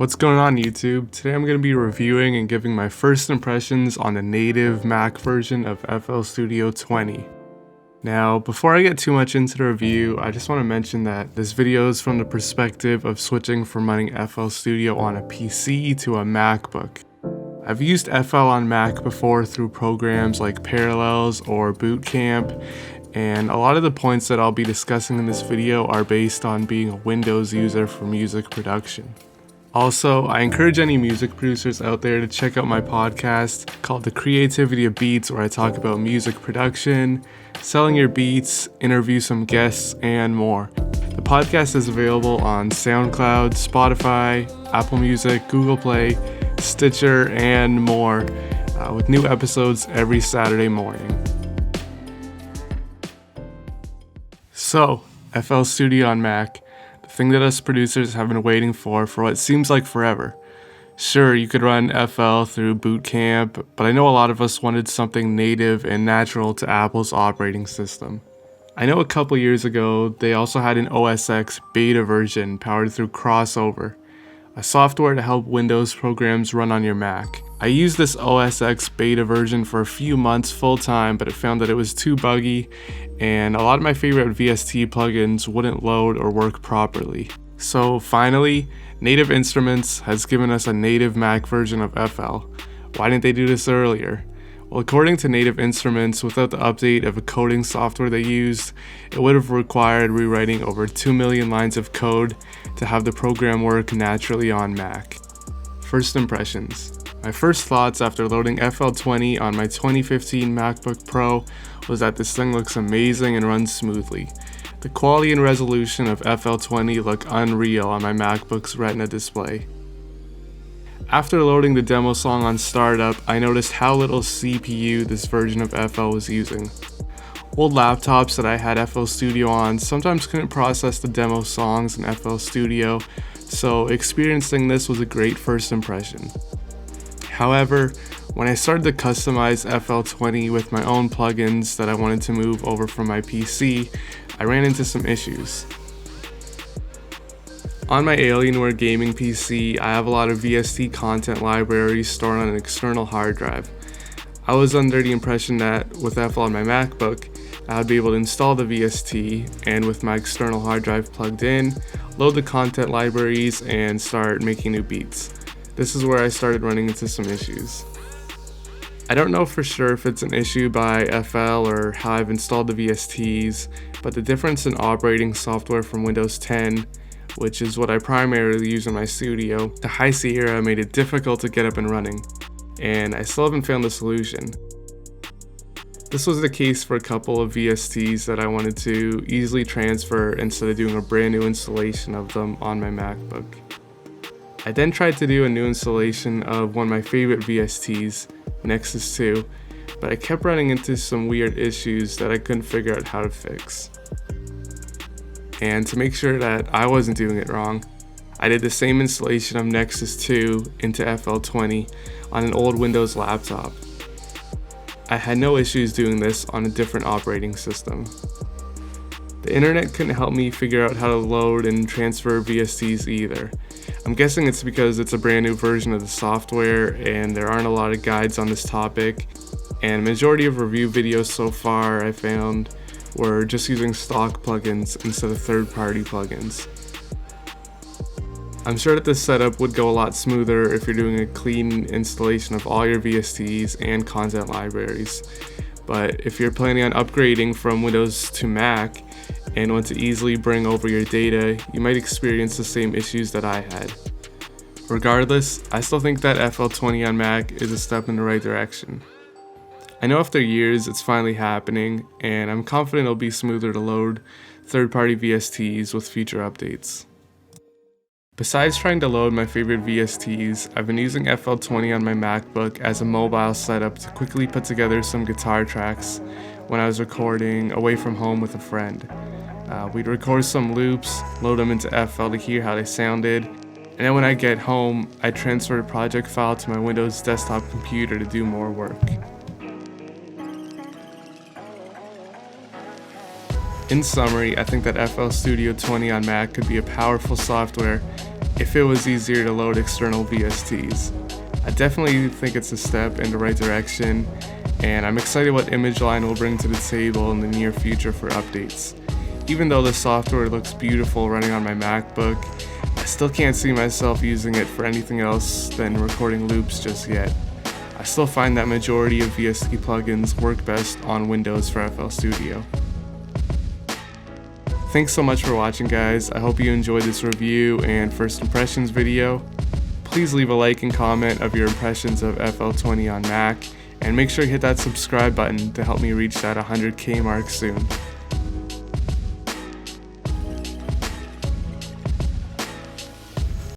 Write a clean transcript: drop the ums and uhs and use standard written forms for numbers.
What's going on YouTube? Today I'm going to be reviewing and giving my first impressions on the native Mac version of FL Studio 20. Now, before I get too much into the review, I just want to mention that this video is from the perspective of switching from running FL Studio on a PC to a MacBook. I've used FL on Mac before through programs like Parallels or Boot Camp, and a lot of the points that I'll be discussing in this video are based on being a Windows user for music production. Also, I encourage any music producers out there to check out my podcast called The Creativity of Beats, where I talk about music production, selling your beats, interview some guests, and more. The podcast is available on SoundCloud, Spotify, Apple Music, Google Play, Stitcher, and more, with new episodes every Saturday morning. So, FL Studio on Mac. Thing that us producers have been waiting for what seems like forever. Sure, you could run FL through Boot Camp, but I know a lot of us wanted something native and natural to Apple's operating system. I know a couple years ago, they also had an OS X beta version powered through Crossover, a software to help Windows programs run on your Mac. I used this OS X beta version for a few months full time, but it found that it was too buggy, and a lot of my favorite VST plugins wouldn't load or work properly. So finally, Native Instruments has given us a native Mac version of FL. Why didn't they do this earlier? Well, according to Native Instruments, without the update of a coding software they used, it would have required rewriting over 2 million lines of code to have the program work naturally on Mac. First impressions. My first thoughts after loading FL20 on my 2015 MacBook Pro was that this thing looks amazing and runs smoothly. The quality and resolution of FL20 look unreal on my MacBook's Retina display. After loading the demo song on startup, I noticed how little CPU this version of FL was using. Old laptops that I had FL Studio on sometimes couldn't process the demo songs in FL Studio, so experiencing this was a great first impression. However, when I started to customize FL20 with my own plugins that I wanted to move over from my PC, I ran into some issues. On my Alienware gaming PC, I have a lot of VST content libraries stored on an external hard drive. I was under the impression that with FL on my MacBook, I would be able to install the VST and with my external hard drive plugged in, load the content libraries and start making new beats. This is where I started running into some issues. I don't know for sure if it's an issue by FL or how I've installed the VSTs, but the difference in operating software from Windows 10, which is what I primarily use in my studio, to High Sierra made it difficult to get up and running, and I still haven't found the solution. This was the case for a couple of VSTs that I wanted to easily transfer instead of doing a brand new installation of them on my MacBook. I then tried to do a new installation of one of my favorite VSTs, Nexus 2, but I kept running into some weird issues that I couldn't figure out how to fix. And to make sure that I wasn't doing it wrong, I did the same installation of Nexus 2 into FL20 on an old Windows laptop. I had no issues doing this on a different operating system. The internet couldn't help me figure out how to load and transfer VSTs either. I'm guessing it's because it's a brand new version of the software and there aren't a lot of guides on this topic, and majority of review videos so far I found were just using stock plugins instead of third-party plugins. I'm sure that this setup would go a lot smoother if you're doing a clean installation of all your VSTs and content libraries, but if you're planning on upgrading from Windows to Mac and want to easily bring over your data, you might experience the same issues that I had. Regardless, I still think that FL20 on Mac is a step in the right direction. I know after years it's finally happening, and I'm confident it'll be smoother to load third-party VSTs with future updates. Besides trying to load my favorite VSTs, I've been using FL20 on my MacBook as a mobile setup to quickly put together some guitar tracks when I was recording away from home with a friend. We'd record some loops, load them into FL to hear how they sounded, and then when I get home, I'd transfer the project file to my Windows desktop computer to do more work. In summary, I think that FL Studio 20 on Mac could be a powerful software if it was easier to load external VSTs. I definitely think it's a step in the right direction, and I'm excited what ImageLine will bring to the table in the near future for updates. Even though the software looks beautiful running on my MacBook, I still can't see myself using it for anything else than recording loops just yet. I still find that majority of VST plugins work best on Windows for FL Studio. Thanks so much for watching, guys. I hope you enjoyed this review and first impressions video. Please leave a like and comment of your impressions of FL20 on Mac, and make sure you hit that subscribe button to help me reach that 100K mark soon.